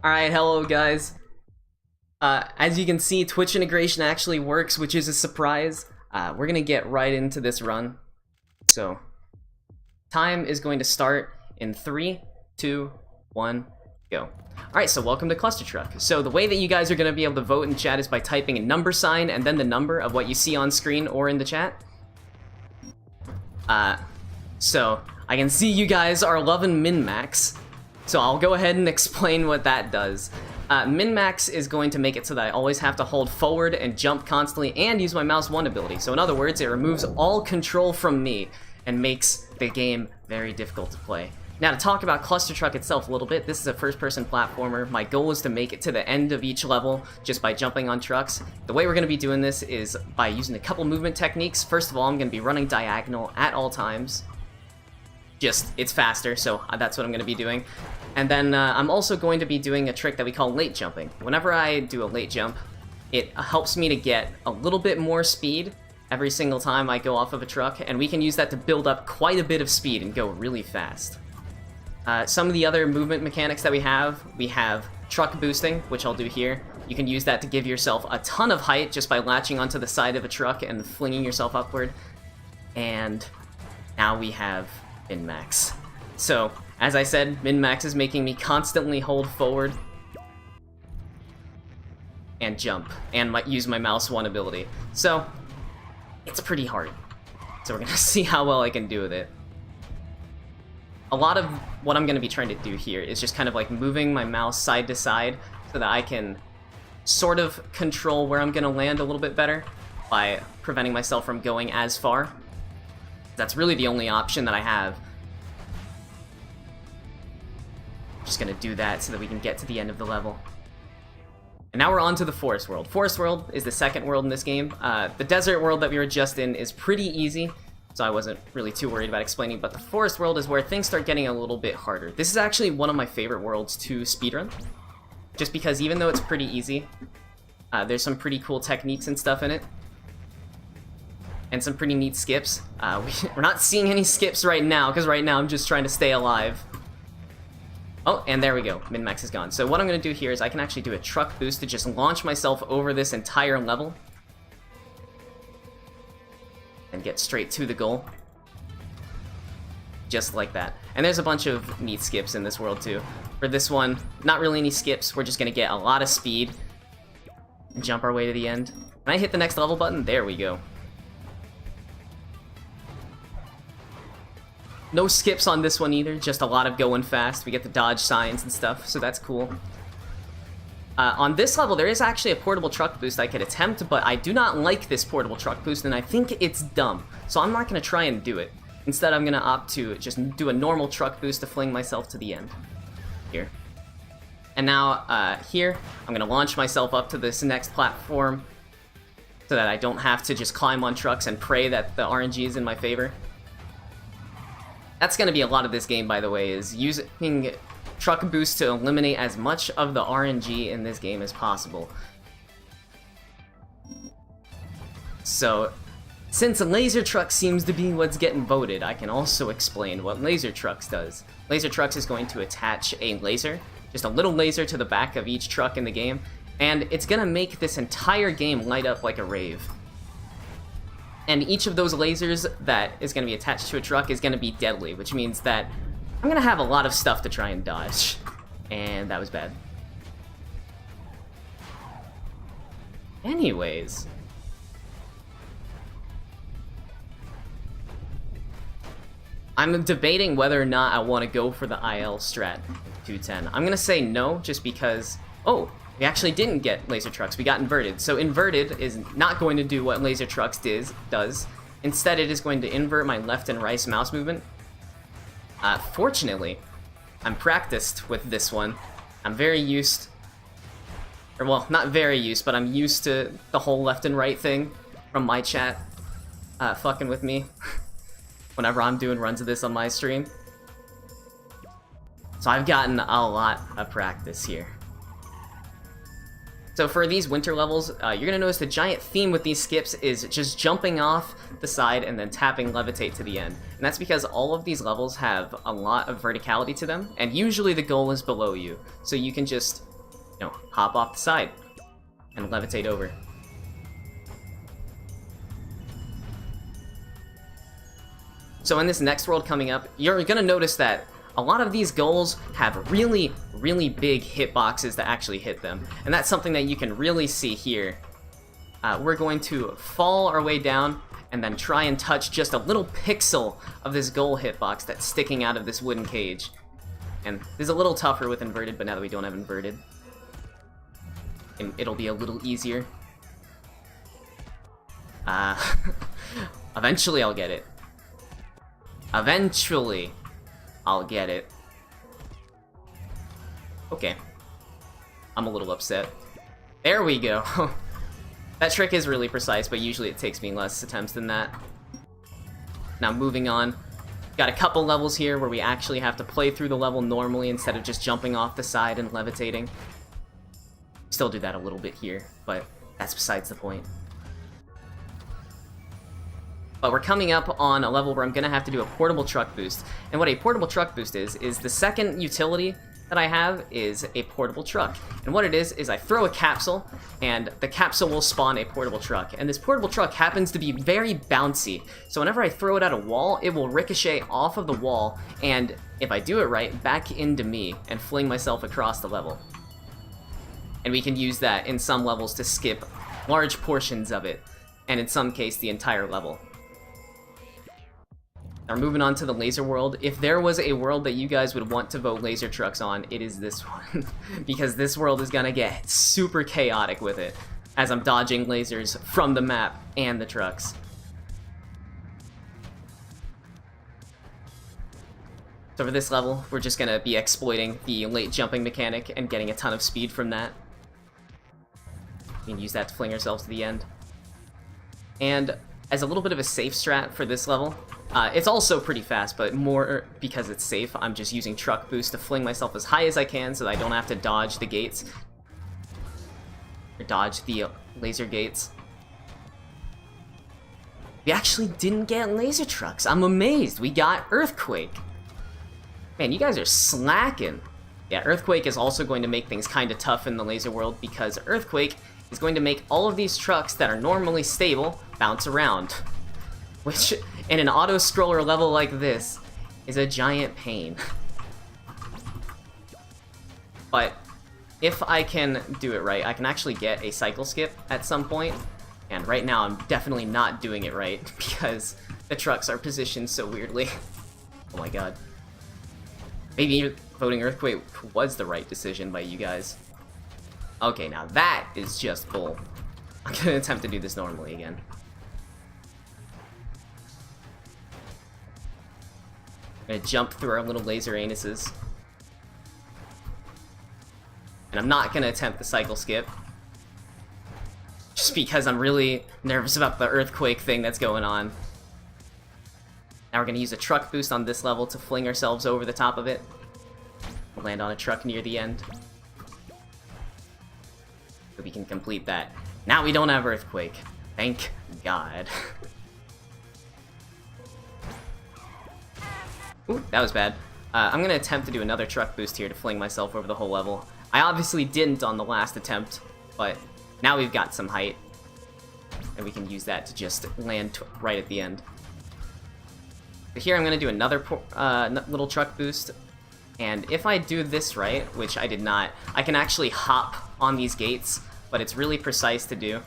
Alright, hello guys. As you can see, Twitch integration actually works, which is a surprise. We're gonna get right into this run. So, time is going to start in 3, 2, 1, go. Alright, so welcome to Clustertruck. So the way that you guys are gonna be able to vote in chat is by typing a number sign and then the number of what you see on screen or in the chat. So, I can see you guys are loving min-max. So I'll go ahead and explain what that does. Min-max is going to make it so that I always have to hold forward and jump constantly and use my mouse 1 ability. So in other words, it removes all control from me and makes the game very difficult to play. Now to talk about Clustertruck itself a little bit, this is a first-person platformer. My goal is to make it to the end of each level just by jumping on trucks. The way we're going to be doing this is by using a couple movement techniques. First of all, I'm going to be running diagonal at all times. It's faster, so that's what I'm going to be doing. And then I'm also going to be doing a trick that we call late jumping. Whenever I do a late jump, it helps me to get a little bit more speed every single time I go off of a truck, and we can use that to build up quite a bit of speed and go really fast. Some of the other movement mechanics that we have truck boosting, which I'll do here. You can use that to give yourself a ton of height just by latching onto the side of a truck and flinging yourself upward. And now we have min-max. So, as I said, min-max is making me constantly hold forward and jump, and use my mouse 1 ability. So, it's pretty hard. So we're gonna see how well I can do with it. A lot of what I'm gonna be trying to do here is just kind of like moving my mouse side to side so that I can sort of control where I'm gonna land a little bit better by preventing myself from going as far. That's really the only option that I have. Just gonna do that so that we can get to the end of the level. And now we're on to the Forest World. Forest World is the second world in this game. The Desert World that we were just in is pretty easy, so I wasn't really too worried about explaining, but the Forest World is where things start getting a little bit harder. This is actually one of my favorite worlds to speedrun, just because even though it's pretty easy, there's some pretty cool techniques and stuff in it. And some pretty neat skips. We're not seeing any skips right now, because right now I'm just trying to stay alive. Oh, and there we go. Min-max is gone. So what I'm going to do here is I can actually do a truck boost to just launch myself over this entire level. And get straight to the goal. Just like that. And there's a bunch of neat skips in this world too. For this one, not really any skips. We're just going to get a lot of speed. And jump our way to the end. When I hit the next level button, there we go. No skips on this one either, just a lot of going fast. We get the dodge signs and stuff, so that's cool. On this level, there is actually a portable truck boost I could attempt, but I do not like this portable truck boost, and I think it's dumb. So I'm not going to try and do it. Instead, I'm going to opt to just do a normal truck boost to fling myself to the end. Here. And now, here, I'm going to launch myself up to this next platform so that I don't have to just climb on trucks and pray that the RNG is in my favor. That's going to be a lot of this game, by the way, is using truck boost to eliminate as much of the RNG in this game as possible. So, since Laser Truck seems to be what's getting voted, I can also explain what Laser Trucks does. Laser Trucks is going to attach a laser, just a little laser to the back of each truck in the game, and it's going to make this entire game light up like a rave. And each of those lasers that is going to be attached to a truck is going to be deadly, which means that I'm going to have a lot of stuff to try and dodge. And that was bad. Anyways. I'm debating whether or not I want to go for the IL strat 210. I'm going to say no, just because... Oh! We actually didn't get Laser Trucks, we got Inverted. So Inverted is not going to do what Laser Trucks does. Instead, it is going to invert my left and right mouse movement. Fortunately, I'm practiced with this one. I'm very used, or well, not very used, but I'm used to the whole left and right thing from my chat fucking with me whenever I'm doing runs of this on my stream. So I've gotten a lot of practice here. So for these winter levels, you're going to notice the giant theme with these skips is just jumping off the side and then tapping levitate to the end. And that's because all of these levels have a lot of verticality to them, and usually the goal is below you. So you can just hop off the side and levitate over. So in this next world coming up, you're gonna notice that a lot of these goals have really, really big hitboxes that actually hit them. And that's something that you can really see here. We're going to fall our way down and then try and touch just a little pixel of this goal hitbox that's sticking out of this wooden cage. And this is a little tougher with inverted, but now that we don't have inverted, it'll be a little easier. Eventually I'll get it. Eventually I'll get it. Okay. I'm a little upset. There we go. That trick is really precise, but usually it takes me less attempts than that. Now moving on. Got a couple levels here where we actually have to play through the level normally instead of just jumping off the side and levitating. Still do that a little bit here, but that's besides the point. But we're coming up on a level where I'm gonna have to do a portable truck boost. And what a portable truck boost is the second utility that I have is a portable truck. And what it is I throw a capsule, and the capsule will spawn a portable truck. And this portable truck happens to be very bouncy. So whenever I throw it at a wall, it will ricochet off of the wall, and if I do it right, back into me, and fling myself across the level. And we can use that in some levels to skip large portions of it, and in some case, the entire level. Now we're moving on to the laser world. If there was a world that you guys would want to vote laser trucks on, it is this one. Because this world is gonna get super chaotic with it, as I'm dodging lasers from the map and the trucks. So for this level, we're just gonna be exploiting the late jumping mechanic and getting a ton of speed from that. We can use that to fling ourselves to the end. And as a little bit of a safe strat for this level, it's also pretty fast, but more because it's safe, I'm just using truck boost to fling myself as high as I can so that I don't have to dodge the gates. Or dodge the laser gates. We actually didn't get laser trucks. I'm amazed. We got Earthquake. Man, you guys are slacking. Yeah, Earthquake is also going to make things kind of tough in the laser world because Earthquake is going to make all of these trucks that are normally stable bounce around. Which, in an auto-scroller level like this, is a giant pain. But if I can do it right, I can actually get a cycle skip at some point. And right now, I'm definitely not doing it right because the trucks are positioned so weirdly. Oh my god. Maybe voting Earthquake was the right decision by you guys. Okay, now that is just bull. I'm gonna attempt to do this normally again. I'm gonna jump through our little laser anuses. And I'm not gonna attempt the cycle skip. Just because I'm really nervous about the Earthquake thing that's going on. Now we're gonna use a truck boost on this level to fling ourselves over the top of it. We'll land on a truck near the end. So we can complete that. Now we don't have Earthquake. Thank God. Ooh, that was bad. I'm gonna attempt to do another truck boost here to fling myself over the whole level. I obviously didn't on the last attempt, but now we've got some height. And we can use that to just land right at the end. So here I'm gonna do another little truck boost. And if I do this right, which I did not, I can actually hop on these gates, but it's really precise to do.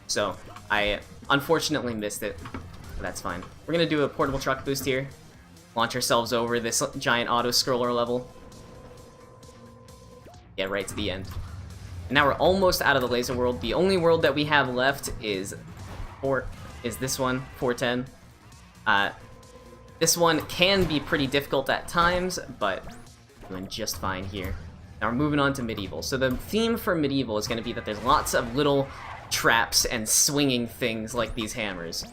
So I unfortunately missed it, but that's fine. We're gonna do a portable truck boost here. Launch ourselves over this giant auto-scroller level. Get right to the end. And now we're almost out of the laser world. The only world that we have left is this one, 410. This one can be pretty difficult at times, but doing just fine here. Now we're moving on to Medieval. So the theme for Medieval is going to be that there's lots of little traps and swinging things like these hammers.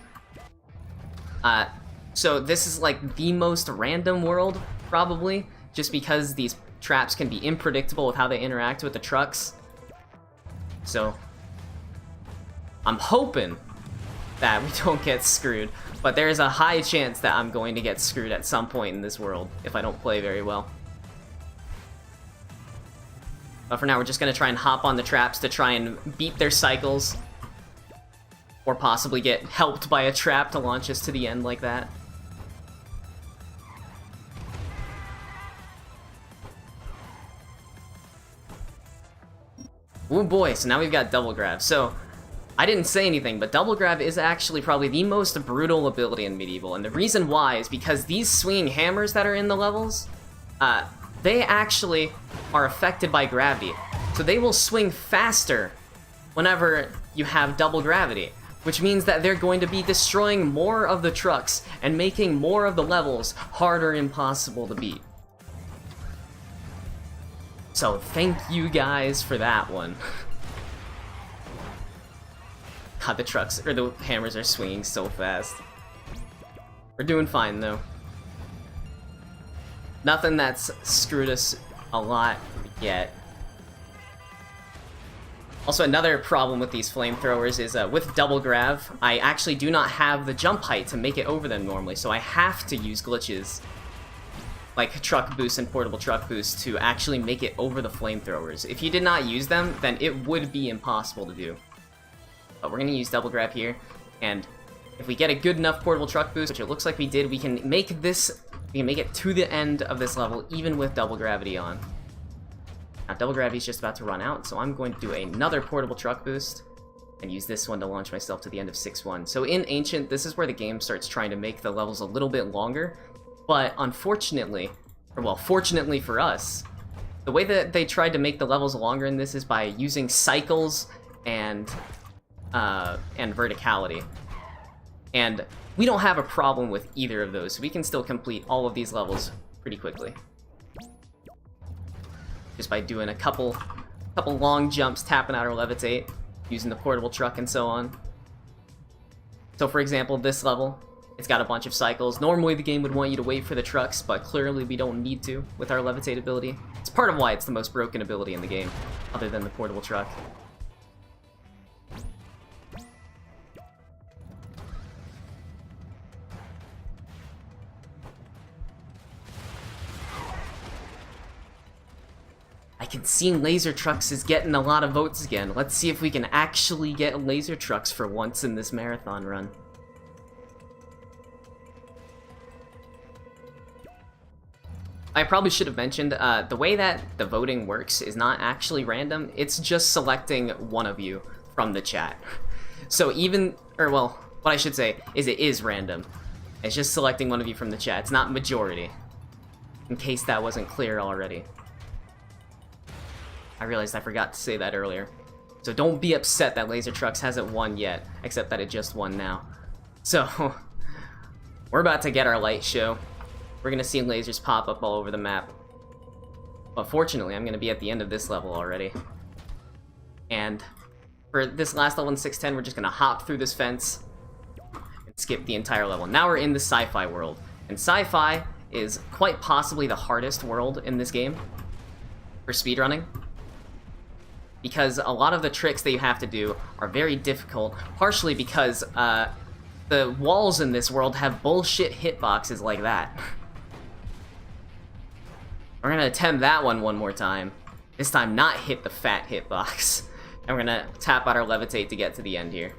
So this is like the most random world, probably, just because these traps can be unpredictable with how they interact with the trucks. So I'm hoping that we don't get screwed, but there is a high chance that I'm going to get screwed at some point in this world if I don't play very well. But for now, we're just going to try and hop on the traps to try and beat their cycles. Or possibly get helped by a trap to launch us to the end like that. Oh boy, so now we've got double grab. So, I didn't say anything, but double grab is actually probably the most brutal ability in Medieval. And the reason why is because these swinging hammers that are in the levels, they actually are affected by gravity. So they will swing faster whenever you have double gravity, which means that they're going to be destroying more of the trucks and making more of the levels harder and impossible to beat. So thank you guys for that one. God, the trucks, or the hammers are swinging so fast. We're doing fine though. Nothing that's screwed us a lot yet. Also, another problem with these flamethrowers is with double grav, I actually do not have the jump height to make it over them normally, so I have to use glitches like truck boost and portable truck boost to actually make it over the flamethrowers. If you did not use them, then it would be impossible to do. But we're going to use double grab here, and if we get a good enough portable truck boost, which it looks like we did, we can make it to the end of this level even with double gravity on. Now double gravity is just about to run out, so I'm going to do another portable truck boost and use this one to launch myself to the end of 6-1. So in Ancient, this is where the game starts trying to make the levels a little bit longer, but unfortunately, or well, fortunately for us, the way that they tried to make the levels longer in this is by using cycles and verticality. And we don't have a problem with either of those, so we can still complete all of these levels pretty quickly. Just by doing a couple long jumps, tapping out our levitate, using the portable truck and so on. So for example, this level, it's got a bunch of cycles. Normally the game would want you to wait for the trucks, but clearly we don't need to with our levitate ability. It's part of why it's the most broken ability in the game, other than the portable truck. I can see Laser Trucks is getting a lot of votes again. Let's see if we can actually get Laser Trucks for once in this marathon run. I probably should have mentioned, the way that the voting works is not actually random, it's just selecting one of you from the chat. So even, or well, what I should say is it is random. It's just selecting one of you from the chat, it's not majority. In case that wasn't clear already. I realized I forgot to say that earlier. So don't be upset that Laser Trucks hasn't won yet, except that it just won now. So, we're about to get our light show. We're gonna see lasers pop up all over the map. But fortunately, I'm gonna be at the end of this level already. And for this last level in 610, we're just gonna hop through this fence and skip the entire level. Now we're in the sci-fi world. And sci-fi is quite possibly the hardest world in this game for speedrunning. Because a lot of the tricks that you have to do are very difficult, partially because the walls in this world have bullshit hitboxes like that. We're gonna attempt that one more time. This time not hit the fat hitbox. And we're gonna tap out our levitate to get to the end here.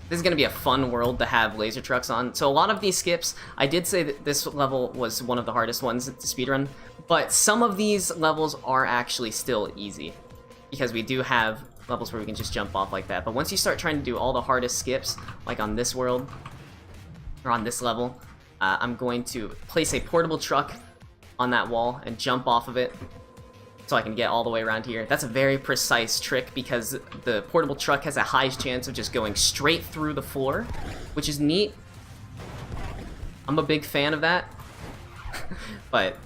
This is gonna be a fun world to have laser trucks on. So a lot of these skips, I did say that this level was one of the hardest ones to speedrun, but some of these levels are actually still easy. Because we do have levels where we can just jump off like that. But once you start trying to do all the hardest skips, like on this world, or on this level, I'm going to place a portable truck on that wall and jump off of it so I can get all the way around here. That's a very precise trick because the portable truck has a high chance of just going straight through the floor, which is neat. I'm a big fan of that. But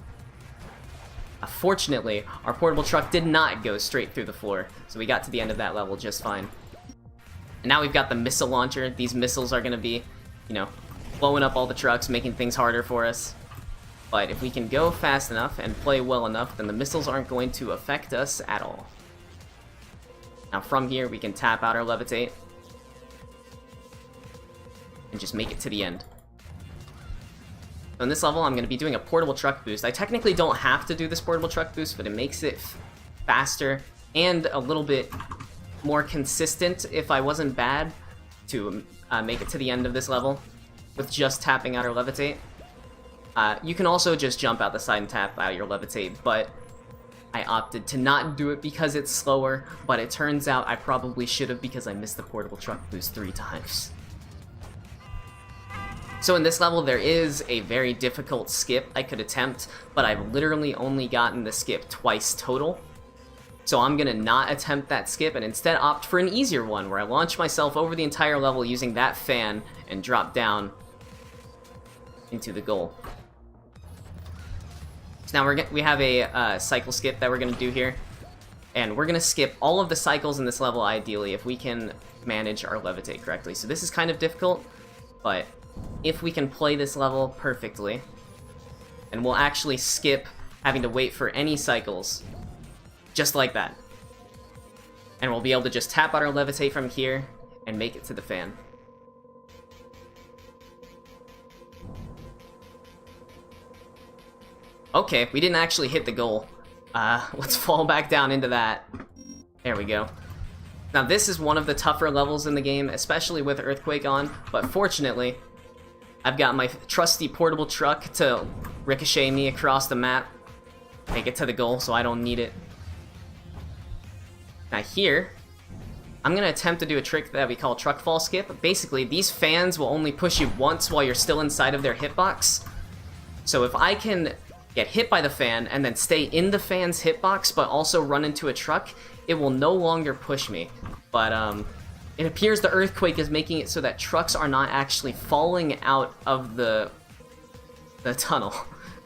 fortunately, our portable truck did not go straight through the floor, so we got to the end of that level just fine. And now we've got the missile launcher. These missiles are going to be, you know, blowing up all the trucks, making things harder for us. But if we can go fast enough and play well enough, then the missiles aren't going to affect us at all. Now from here, we can tap out our levitate and just make it to the end. So in this level, I'm going to be doing a portable truck boost. I technically don't have to do this portable truck boost, but it makes it faster and a little bit more consistent if I wasn't bad to make it to the end of this level with just tapping out or levitate. You can also just jump out the side and tap out your levitate, but I opted to not do it because it's slower, but it turns out I probably should have because I missed the portable truck boost 3 times. So in this level, there is a very difficult skip I could attempt, but I've literally only gotten the skip twice total. So I'm gonna not attempt that skip and instead opt for an easier one, where I launch myself over the entire level using that fan and drop down into the goal. So now we have a cycle skip that we're gonna do here, and we're gonna skip all of the cycles in this level ideally if we can manage our levitate correctly. So this is kind of difficult, but if we can play this level perfectly, and we'll actually skip having to wait for any cycles, just like that. And we'll be able to just tap out our levitate from here and make it to the fan. Okay, we didn't actually hit the goal. Let's fall back down into that. There we go. Now this is one of the tougher levels in the game, especially with Earthquake on, but fortunately, I've got my trusty portable truck to ricochet me across the map, make it to the goal so I don't need it. Now here, I'm going to attempt to do a trick that we call truck fall skip. Basically, these fans will only push you once while you're still inside of their hitbox. So if I can get hit by the fan and then stay in the fan's hitbox but also run into a truck, it will no longer push me. But it appears the Earthquake is making it so that trucks are not actually falling out of the tunnel,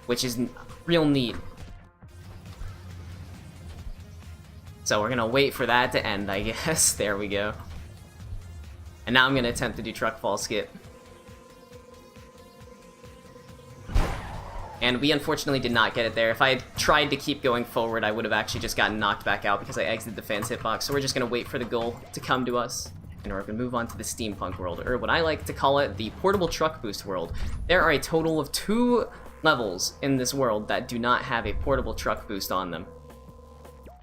which is real neat. So we're gonna wait for that to end, I guess. There we go. And now I'm gonna attempt to do truck fall skip. And we unfortunately did not get it there. If I had tried to keep going forward, I would have actually just gotten knocked back out because I exited the fan's hitbox. So we're just gonna wait for the goal to come to us. And we're gonna move on to the steampunk world, or what I like to call it, the portable truck boost world. There are a total of 2 levels in this world that do not have a portable truck boost on them.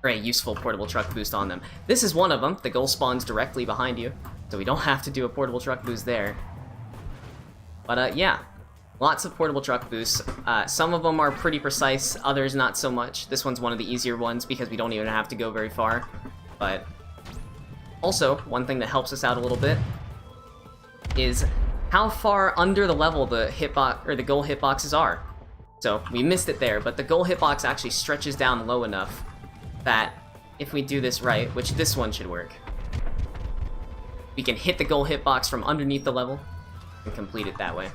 Or a useful portable truck boost on them. This is one of them. The goal spawns directly behind you, so we don't have to do a portable truck boost there. But yeah, lots of portable truck boosts. Some of them are pretty precise, others not so much. This one's one of the easier ones because we don't even have to go very far. But also, one thing that helps us out a little bit is how far under the level the hitbox or the goal hitboxes are. So we missed it there, but the goal hitbox actually stretches down low enough that if we do this right, which this one should work, we can hit the goal hitbox from underneath the level and complete it that way.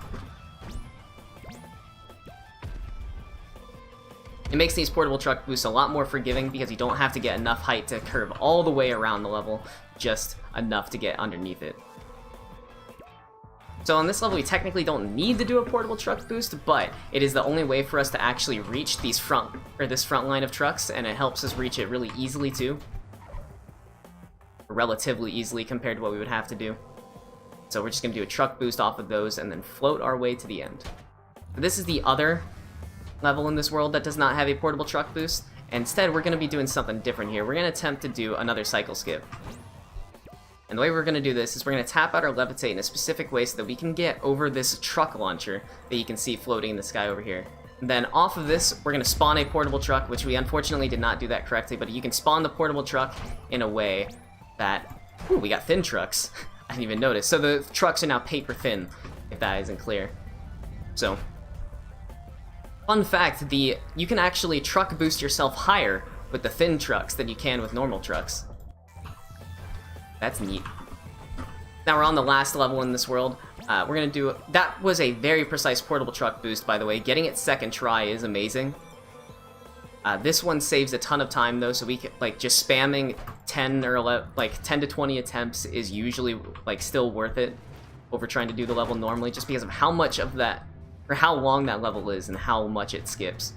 It makes these portable truck boosts a lot more forgiving because you don't have to get enough height to curve all the way around the level, just enough to get underneath it. So on this level, we technically don't need to do a portable truck boost, but it is the only way for us to actually reach this front line of trucks, and it helps us reach it really easily too. Relatively easily compared to what we would have to do. So we're just going to do a truck boost off of those and then float our way to the end. This is the other level in this world that does not have a portable truck boost. Instead, we're going to be doing something different here. We're going to attempt to do another cycle skip. And the way we're going to do this is we're going to tap out our levitate in a specific way so that we can get over this truck launcher that you can see floating in the sky over here. And then off of this, we're going to spawn a portable truck, which we unfortunately did not do that correctly, but you can spawn the portable truck in a way that... Ooh, we got thin trucks. I didn't even notice. So the trucks are now paper thin, if that isn't clear. So, fun fact, you can actually truck boost yourself higher with the thin trucks than you can with normal trucks. That's neat. Now we're on the last level in this world. We're gonna do... That was a very precise portable truck boost, by the way. Getting it second try is amazing. This one saves a ton of time, though, so we can, like, just spamming 10 or 11, like 10 to 20 attempts is usually, like, still worth it over trying to do the level normally, just because of how much of that, or how long that level is and how much it skips.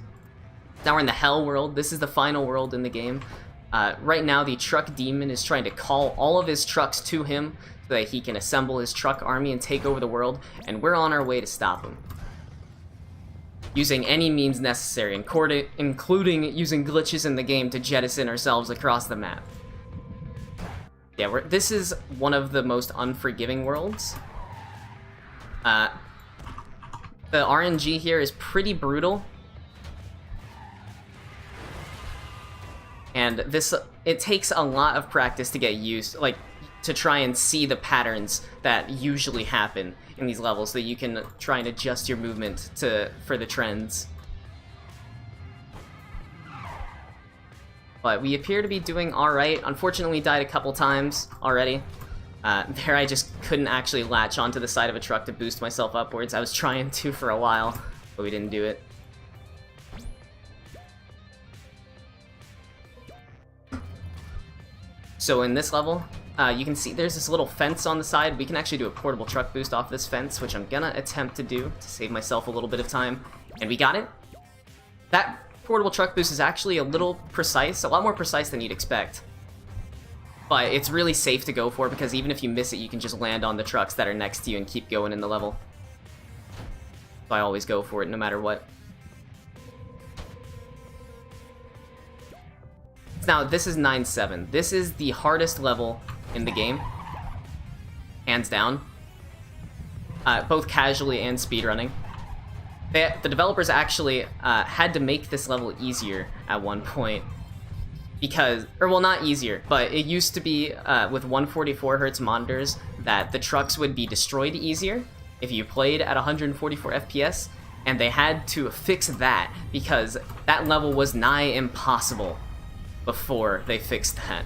Now we're in the Hell world. This is the final world in the game. Right now, the truck demon is trying to call all of his trucks to him so that he can assemble his truck army and take over the world, and we're on our way to stop him. using any means necessary, including using glitches in the game to jettison ourselves across the map. Yeah, this is one of the most unforgiving worlds. The RNG here is pretty brutal. And it takes a lot of practice to get used, like, to try and see the patterns that usually happen in these levels, so that you can try and adjust your movement for the trends. But we appear to be doing alright. Unfortunately, died a couple times already. There I just couldn't actually latch onto the side of a truck to boost myself upwards. I was trying to for a while, but we didn't do it. So in this level, you can see there's this little fence on the side. We can actually do a portable truck boost off this fence, which I'm gonna attempt to do to save myself a little bit of time. And we got it. That portable truck boost is actually a little precise, a lot more precise than you'd expect. But it's really safe to go for, because even if you miss it, you can just land on the trucks that are next to you and keep going in the level. So I always go for it no matter what. Now, this is 097. This is the hardest level in the game, hands down, both casually and speedrunning. The developers actually had to make this level easier at one point, because, or well, not easier, but it used to be with 144 Hz monitors that the trucks would be destroyed easier if you played at 144 FPS, and they had to fix that because that level was nigh impossible before they fixed that.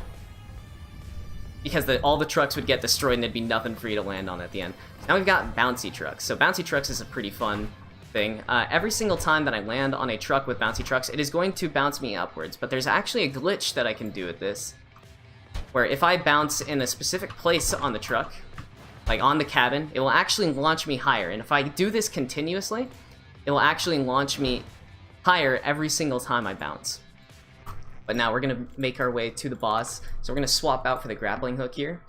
Because all the trucks would get destroyed and there'd be nothing for you to land on at the end. So now we've got Bouncy Trucks. So Bouncy Trucks is a pretty fun thing. Every single time that I land on a truck with Bouncy Trucks, it is going to bounce me upwards, but there's actually a glitch that I can do with this, where if I bounce in a specific place on the truck, like on the cabin, it will actually launch me higher, and if I do this continuously, it will actually launch me higher every single time I bounce. But now we're gonna make our way to the boss, so we're gonna swap out for the grappling hook here,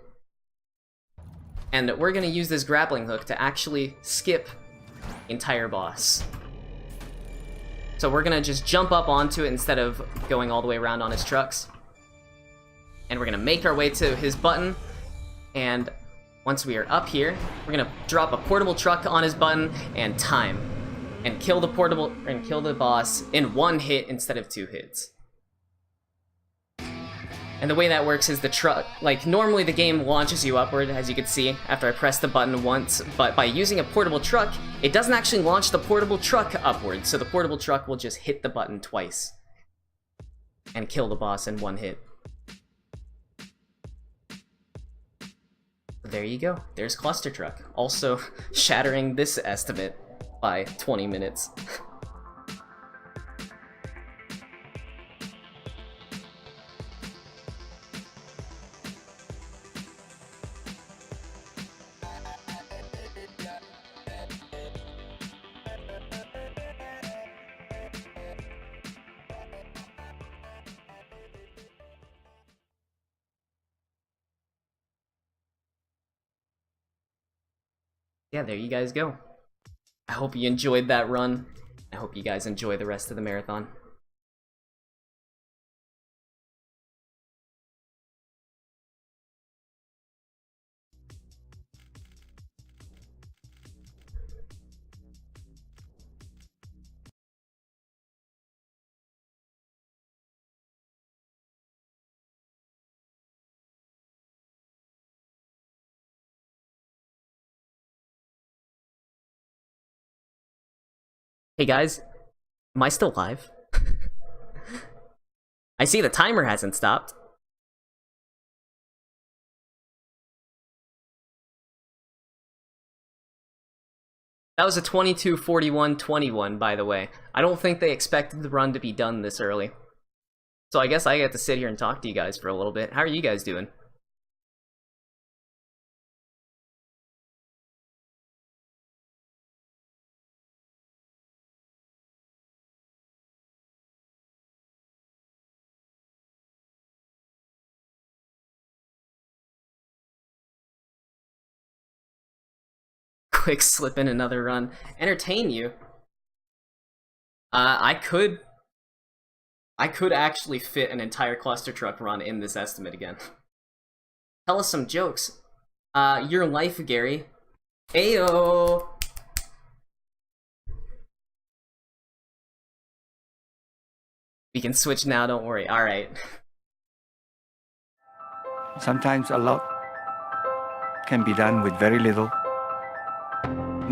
and we're gonna use this grappling hook to actually skip entire boss. So we're gonna just jump up onto it instead of going all the way around on his trucks. And we're gonna make our way to his button, and once we are up here, we're gonna drop a portable truck on his button and time, and kill the boss in one hit instead of 2 hits. And the way that works is the truck, like, normally the game launches you upward, as you can see, after I press the button once, but by using a portable truck, it doesn't actually launch the portable truck upward, so the portable truck will just hit the button twice and kill the boss in 1 hit. There you go. There's Clustertruck, also shattering this estimate by 20 minutes. Yeah, there you guys go. I hope you enjoyed that run. I hope you guys enjoy the rest of the marathon. Hey guys, am I still live? I see the timer hasn't stopped. That was a 22:41:21, by the way. I don't think they expected the run to be done this early. So I guess I get to sit here and talk to you guys for a little bit. How are you guys doing? Quick slip in another run. Entertain you? I could actually fit an entire Clustertruck run in this estimate again. Tell us some jokes. Your life, Gary. Ayo! We can switch now, don't worry. Alright. Sometimes a lot can be done with very little.